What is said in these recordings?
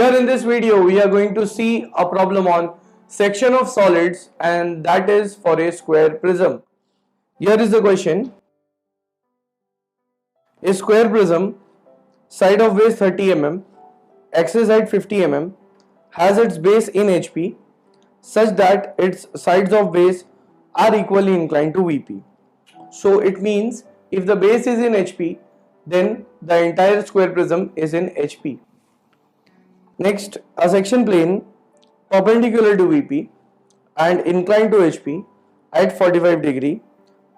Here in this video, we are going to see a problem on section of solids, and that is for a square prism. Here is the question. A square prism, side of base 30 mm, axis height 50 mm, has its base in HP such that its sides of base are equally inclined to VP. So it means if the base is in HP, then the entire square prism is in HP. Next, a section plane perpendicular to VP and inclined to HP at 45 degree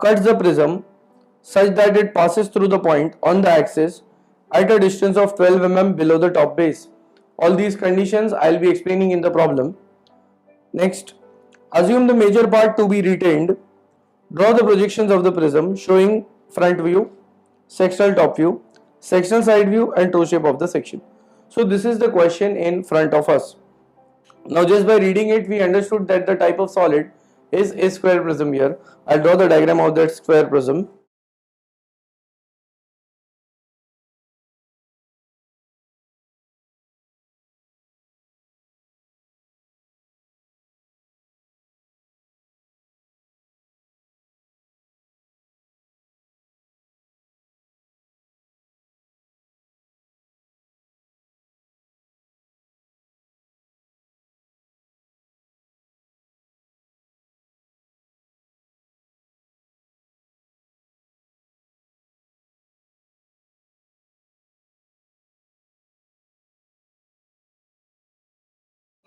cuts the prism such that it passes through the point on the axis at a distance of 12 mm below the top base. All these conditions I will be explaining in the problem. Next, assume the major part to be retained. Draw the projections of the prism showing front view, sectional top view, sectional side view and toe shape of the section. So this is the question in front of us. Now just by reading it, we understood that the type of solid is a square prism here. I'll draw the diagram of that square prism.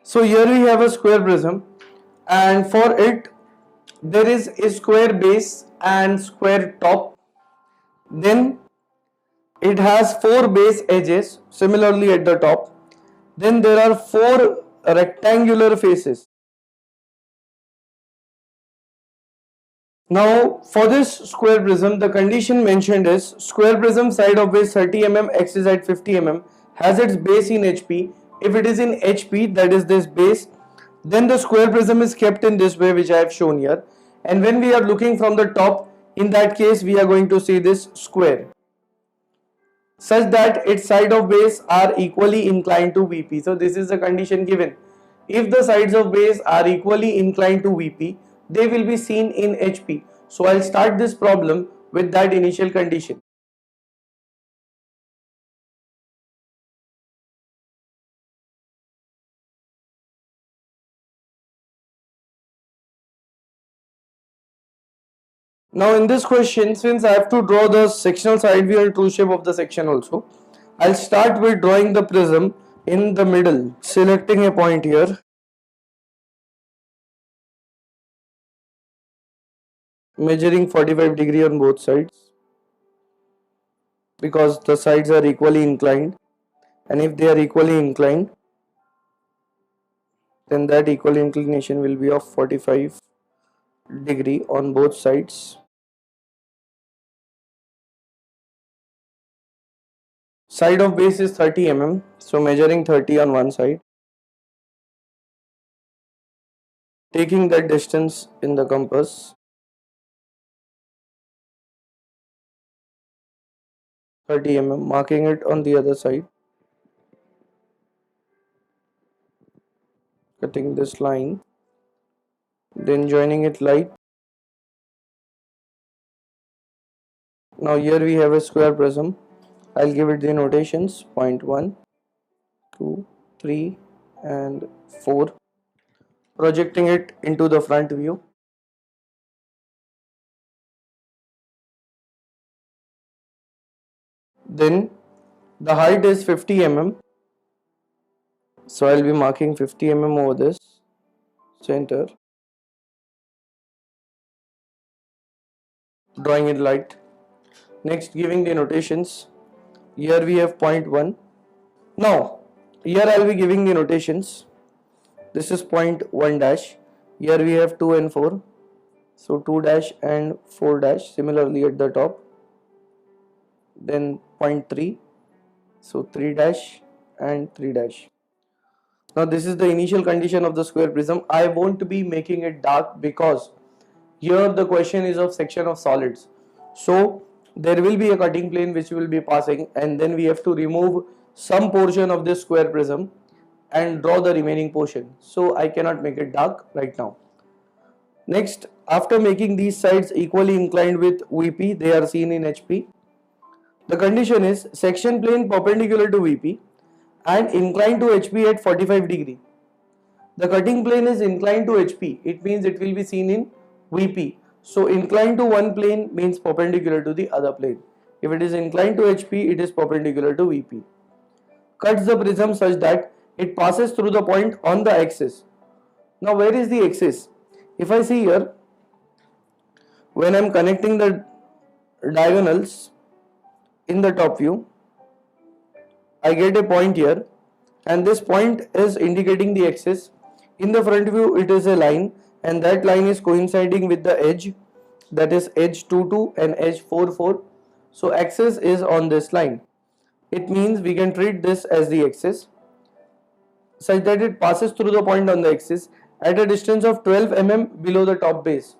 So here we have a square prism, and for it there is a square base and square top. Then it has four base edges similarly at the top. Then there are four rectangular faces. Now for this square prism, the condition mentioned is square prism side of base 30 mm, axis at 50 mm, has its base in HP. If it is in HP, that is this base, then the square prism is kept in this way which I have shown here. And when we are looking from the top, in that case we are going to see this square such that its side of base are equally inclined to VP. So this is the condition given. If the sides of base are equally inclined to VP, they will be seen in HP. So I'll start this problem with that initial condition. Now in this question, since I have to draw the sectional side view and true shape of the section also, I'll start with drawing the prism in the middle, selecting a point here, measuring 45 degree on both sides because the sides are equally inclined, and if they are equally inclined, then that equal inclination will be of 45 degree on both sides. Side of base is 30 mm, so measuring 30 on one side, taking that distance in the compass, 30 mm, marking it on the other side, cutting this line, then joining it light. Now here we have a square prism. I'll give it the notations point 1, 2, 3 and 4, projecting it into the front view. Then the height is 50 mm, so I'll be marking 50 mm over this center, drawing it light. Next, giving the notations. Here we have point 1. Now here I'll be giving the notations. This is point 1 dash. Here we have 2 and 4, so 2 dash and 4 dash, similarly at the top. Then point 3, so 3 dash and 3 dash. Now this is the initial condition of the square prism. I won't be making it dark because here the question is of section of solids. So there will be a cutting plane which will be passing, and then we have to remove some portion of this square prism. and draw the remaining portion. So I cannot make it dark right now. Next, after making these sides equally inclined with VP, they are seen in HP. The condition is section plane perpendicular to VP and inclined to HP at 45 degree. The cutting plane is inclined to HP. It means it will be seen in VP. So inclined to one plane means perpendicular to the other plane. If it is inclined to HP, it is perpendicular to VP. Cuts the prism such that it passes through the point on the axis. Now where is the axis? If I see here, when I am connecting the diagonals in the top view, I get a point here and this point is indicating the axis. In the front view it is a line and that line is coinciding with the edge, that is edge 22 and edge 44. So axis is on this line. It means we can treat this as the axis such that it passes through the point on the axis at a distance of 12 mm below the top base.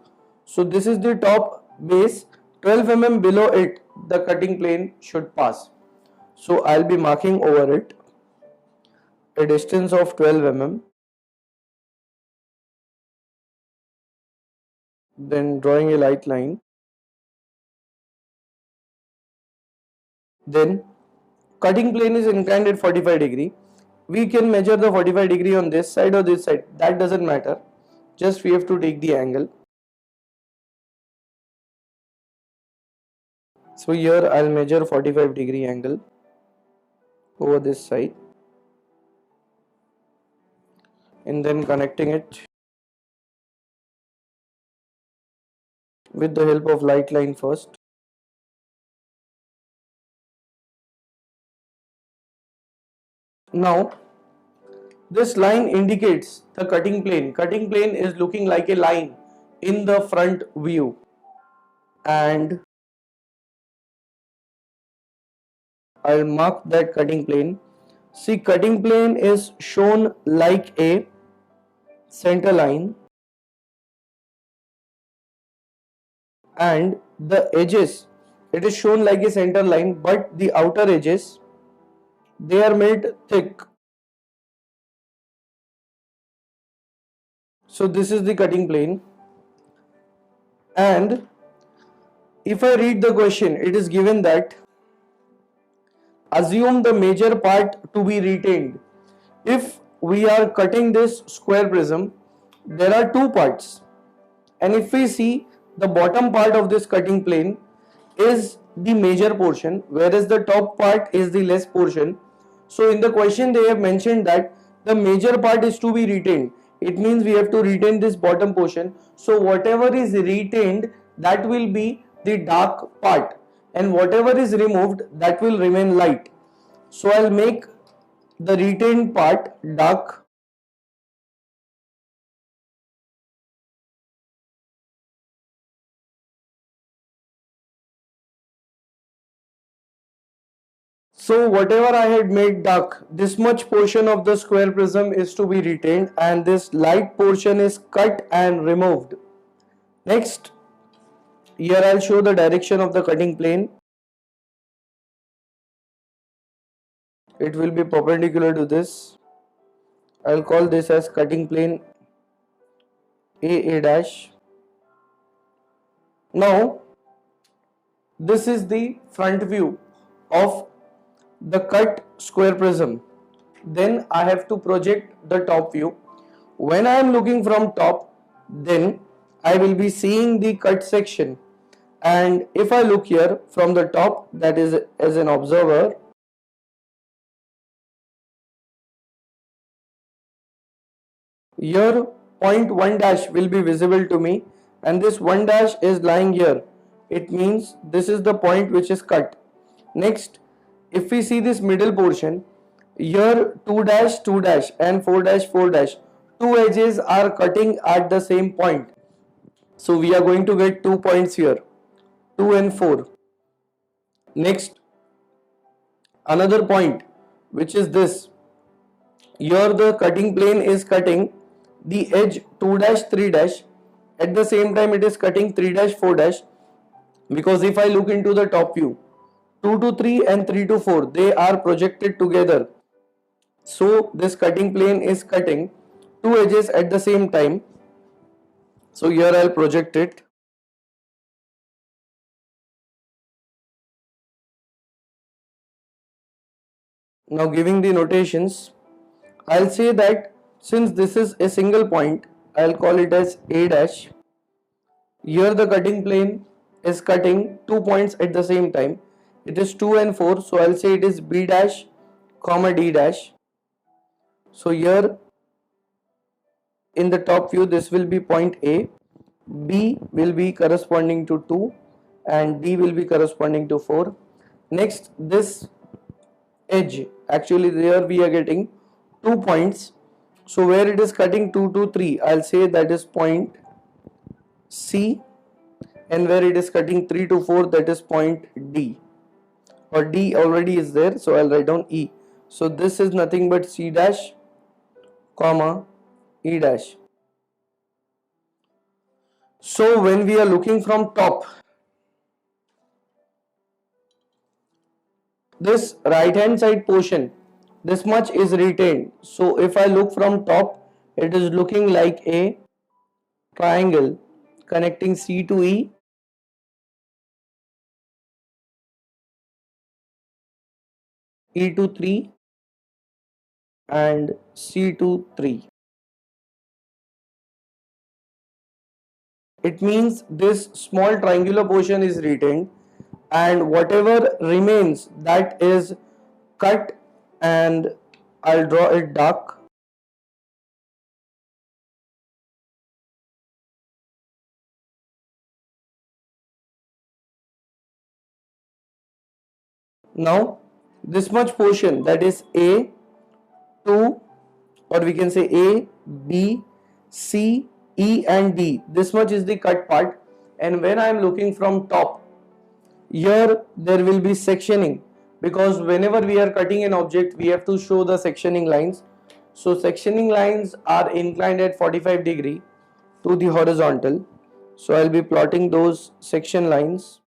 So this is the top base, 12 mm below it the cutting plane should pass. So I'll be marking over it a distance of 12 mm, then drawing a light line, then cutting plane is inclined at 45 degree. We can measure the 45 degree on this side or this side, that doesn't matter, just we have to take the angle. So here I'll measure 45 degree angle over this side and then connecting it with the help of light line first. Now this line indicates the cutting plane. Cutting plane is looking like a line in the front view and I'll mark that cutting plane. See, cutting plane is shown like a center line and the edges, it is shown like a center line, but the outer edges, they are made thick. So this is the cutting plane, and if I read the question, it is given that assume the major part to be retained. If we are cutting this square prism, there are two parts, and if we see the bottom part of this cutting plane is the major portion, whereas the top part is the less portion. So in the question they have mentioned that the major part is to be retained. It means we have to retain this bottom portion. So whatever is retained, that will be the dark part, and whatever is removed, that will remain light. So I'll make the retained part dark. So whatever I had made dark, this much portion of the square prism is to be retained and this light portion is cut and removed. Next, here I'll show the direction of the cutting plane. It will be perpendicular to this. I'll call this as cutting plane AA dash. Now, this is the front view of the cut square prism. Then I have to project the top view. When I am looking from top, then I will be seeing the cut section, and if I look here from the top, that is as an observer, here point 1 dash will be visible to me, and this 1 dash is lying here. It means this is the point which is cut. Next, if we see this middle portion, here 2 dash 2 dash and 4 dash 4 dash, two edges are cutting at the same point. So we are going to get 2 points here, 2 and 4. Next, another point which is this. Here the cutting plane is cutting the edge 2 dash 3 dash. At the same time it is cutting 3 dash 4 dash, because if I look into the top view, 2 to 3 and 3 to 4, they are projected together. So this cutting plane is cutting two edges at the same time. So here I'll project it. Now giving the notations, I'll say that since this is a single point, I'll call it as A dash. Here the cutting plane is cutting 2 points at the same time. It is 2 and 4, so I'll say it is B dash comma D dash. So here in the top view this will be point A, B will be corresponding to 2 and D will be corresponding to 4. Next, this edge, actually there we are getting 2 points. So where it is cutting 2 to 3, I'll say that is point C, and where it is cutting 3 to 4, that is point D, or D already is there, so I'll write down E. So this is nothing but C dash comma E dash. So when we are looking from top, this right hand side portion, this much is retained. So if I look from top, it is looking like a triangle connecting C to E, E to 3 and C to 3. It means this small triangular portion is retained and whatever remains, that is cut, and I'll draw it dark. Now this much portion, that is A, 2, or we can say A, B, C, E and D, this much is the cut part. And when I am looking from top, here there will be sectioning, because whenever we are cutting an object we have to show the sectioning lines. So sectioning lines are inclined at 45 degree to the horizontal. So I'll be plotting those section lines.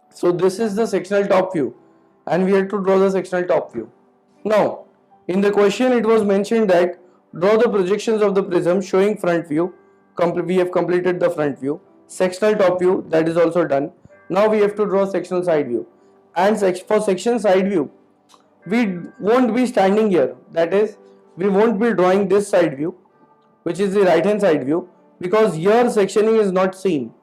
So this is the sectional top view, and we have to draw the sectional top view. Now, in the question it was mentioned that draw the projections of the prism showing front view. We have completed the front view. Sectional top view, that is also done. Now we have to draw sectional side view. And for section side view, we won't be standing here. That is, we won't be drawing this side view, which is the right hand side view, because here sectioning is not seen.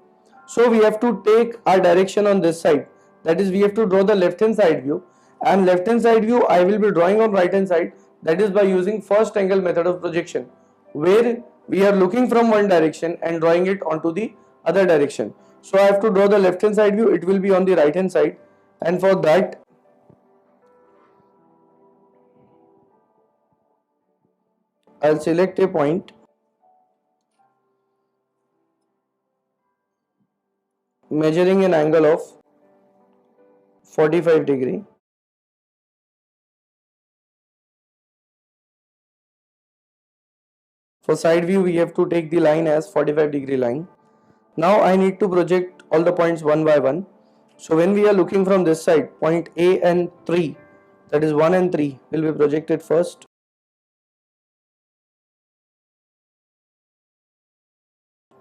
So we have to take our direction on this side. That is, we have to draw the left hand side view, and left hand side view I will be drawing on right hand side, that is by using first angle method of projection, where we are looking from one direction and drawing it onto the other direction. So I have to draw the left hand side view, it will be on the right hand side, and for that I'll select a point measuring an angle of 45 degree. For side view we have to take the line as 45 degree line. Now I need to project all the points one by one. So when we are looking from this side, point A and 3, that is 1 and 3 will be projected first.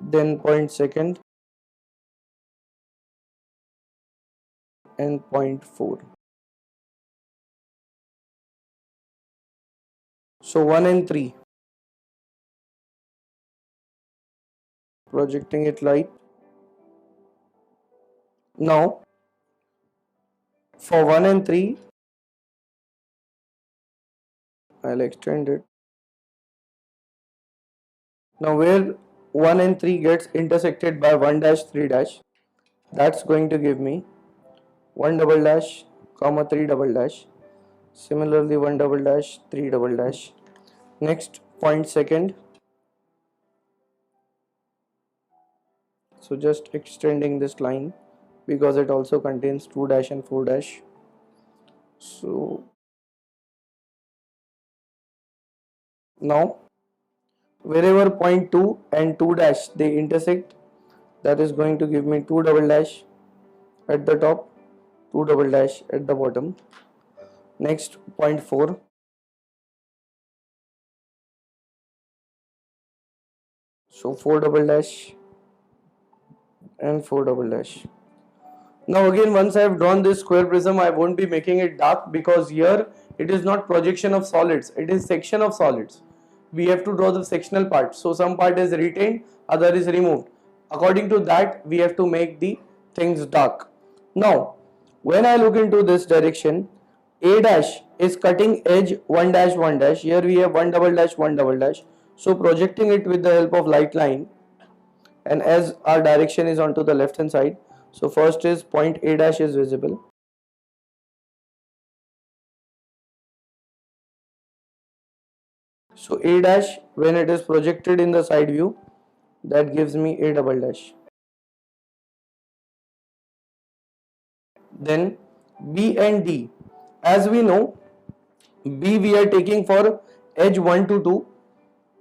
Then point second and point 4. So 1 and 3, projecting it light. Now for 1 and 3, I'll extend it. Now where 1 and 3 gets intersected by 1 dash 3 dash, that's going to give me 1 double dash comma 3 double dash. Similarly 1 double dash 3 double dash. Next point second. So just extending this line because it also contains 2 dash and 4 dash. So Now wherever point 2 and 2 dash they intersect, that is going to give me 2 double dash at the top, 2 double dash at the bottom. Next point 4, so 4 double dash and 4 double dash. Now again, once I have drawn this square prism, I won't be making it dark because here it is not projection of solids, it is section of solids. We have to draw the sectional part. So some part is retained, other is removed. According to that, we have to make the things dark. Now, when I look into this direction, A dash is cutting edge 1 dash 1 dash. Here we have 1 double dash 1 double dash. So projecting it with the help of light line, and as our direction is onto the left hand side, so first is point A dash is visible. So A dash, when it is projected in the side view, that gives me A double dash. Then B and D, as we know, B we are taking for edge 1 to 2.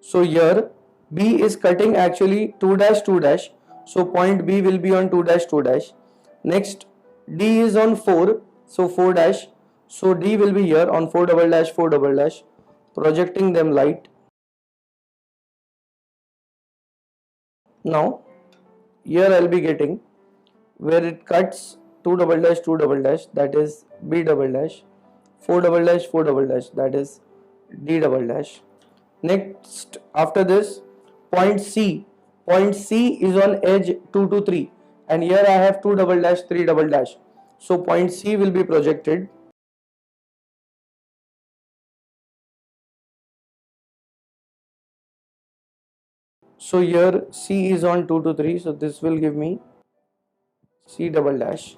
So here B is cutting actually 2 dash 2 dash. So point B will be on 2 dash 2 dash. Next D is on 4. So 4 dash. So D will be here on 4 double dash 4 double dash. Projecting them light. Now here I'll be getting where it cuts 2 double dash 2 double dash, that is B double dash, 4 double dash 4 double dash, that is D double dash. Next after this, point C is on edge 2 to 3, and here I have 2 double dash 3 double dash. So point C will be projected. So here C is on 2 to 3, so this will give me C double dash.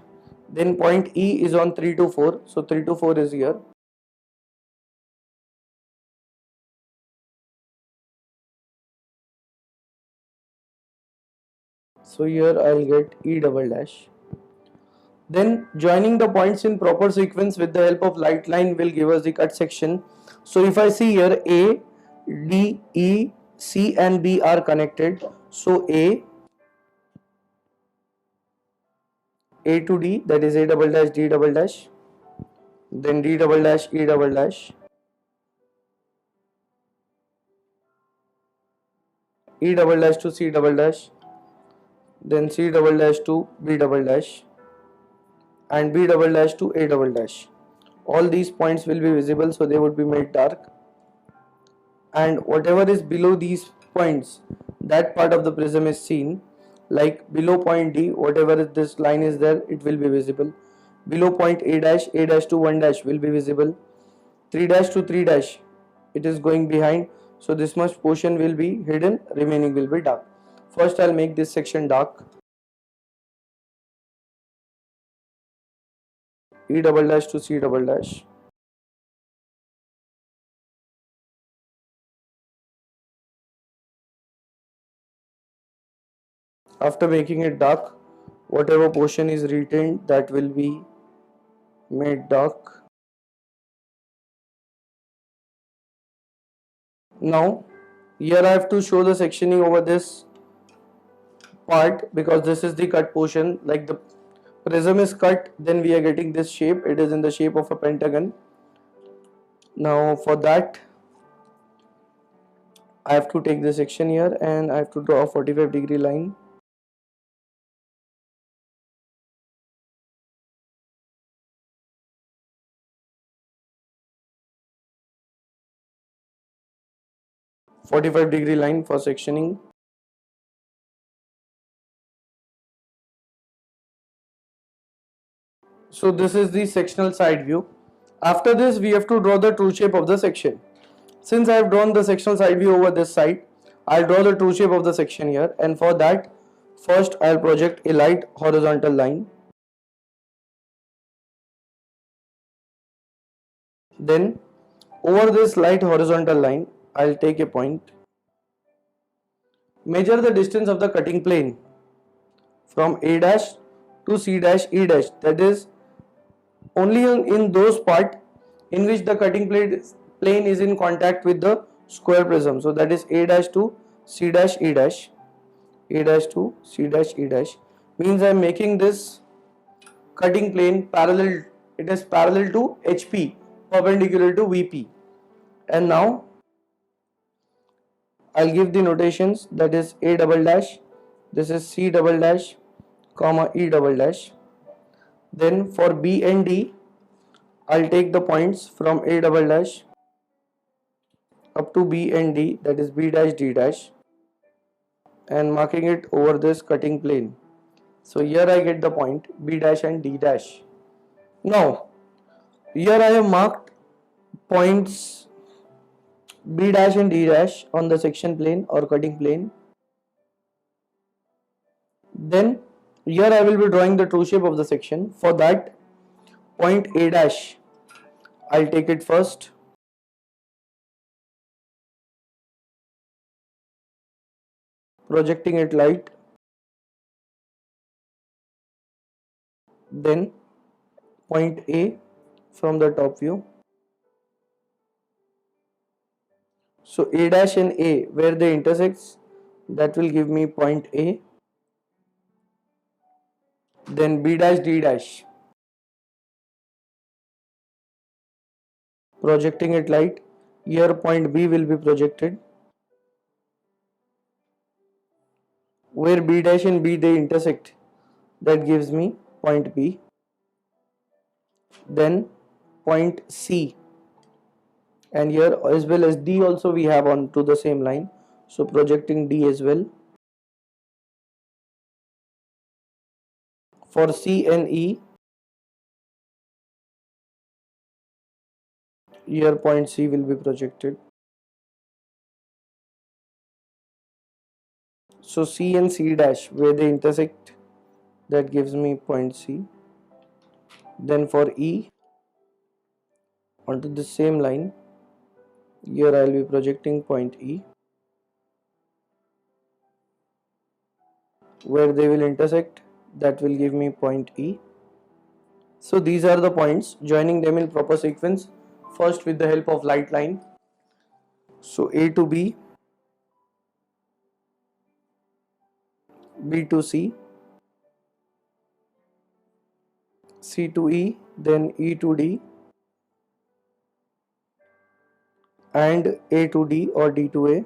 Then point E is on 3 to 4, so 3 to 4 is here. So here I'll get E double dash. Then joining the points in proper sequence with the help of light line will give us the cut section. So if I see here A, D, E, C and B are connected. So A to D, that is A double dash D double dash. Then D double dash E double dash. E double dash to C double dash. Then C double dash to B double dash. And B double dash to A double dash. All these points will be visible, so they would be made dark. And whatever is below these points, that part of the prism is seen. Like below point D, whatever this line is there, it will be visible. Below point A dash to 1 dash will be visible. 3 dash to 3 dash, it is going behind. So this much portion will be hidden, remaining will be dark. First I'll make this section dark. E double dash to C double dash. After making it dark, whatever portion is retained, that will be made dark. Now here I have to show the sectioning over this part because this is the cut portion. Like the prism is cut, then we are getting this shape. It is in the shape of a pentagon. Now for that, I have to take this section here and I have to draw a 45-degree line. .45-degree line for sectioning. So this is the sectional side view. After this, we have to draw the true shape of the section. Since I have drawn the sectional side view over this side, I'll draw the true shape of the section here, and for that, first I'll project a light horizontal line. Then over this light horizontal line, I'll take a point. Measure the distance of the cutting plane from A dash to C dash E dash, that is only in those parts in which the cutting plane is in contact with the square prism. So that is A dash to C dash E dash, A dash to C dash E dash, means I am making this cutting plane parallel, it is parallel to HP, perpendicular to VP. And now I'll give the notations, that is A double dash, this is C double dash, comma E double dash. Then for B and D, I'll take the points from A double dash up to B and D, that is B dash D dash, and marking it over this cutting plane. So here I get the point B dash and D dash. Now here I have marked points B dash and D dash on the section plane or cutting plane. Then here I will be drawing the true shape of the section. For that, point A dash, I'll take it first. Projecting it light. Then point A from the top view. So A dash and A, where they intersects, that will give me point A. Then B dash D dash, projecting it light. Here point B will be projected. Where B dash and B they intersect, that gives me point B. Then point C, and here as well as D also we have on to the same line, so projecting D as well. For C and E, here point C will be projected. So C and C dash, where they intersect, that gives me point C. Then for E, onto the same line, here I will be projecting point E, where they will intersect, that will give me point E. So these are the points, joining them in proper sequence, first with the help of light line. So A to B, B to C, C to E, then E to D, and A to D or D to A.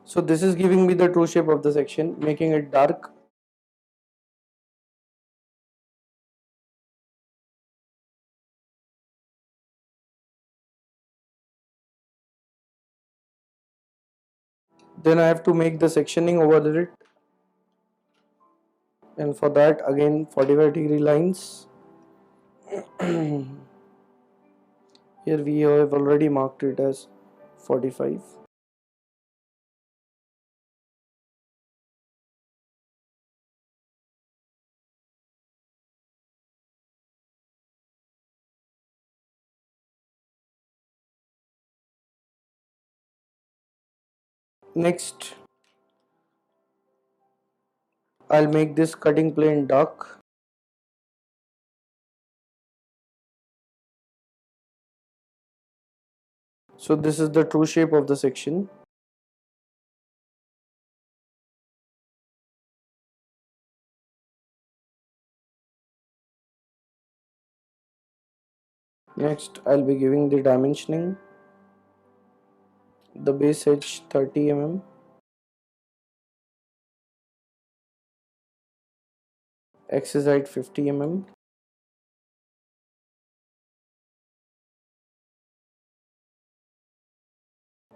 So this is giving me the true shape of the section, making it dark. Then I have to make the sectioning over it, and for that again 45-degree lines. Here we have already marked it as 45. Next, I'll make this cutting plane dark. So this is the true shape of the section. Next, I'll be giving the dimensioning. The base edge 30 mm, axis height 50 mm,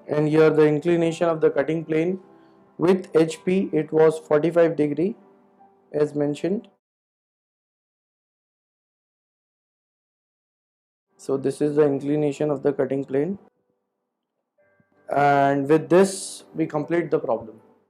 and here the inclination of the cutting plane with HP, it was 45-degree as mentioned. So this is the inclination of the cutting plane, and with this we complete the problem.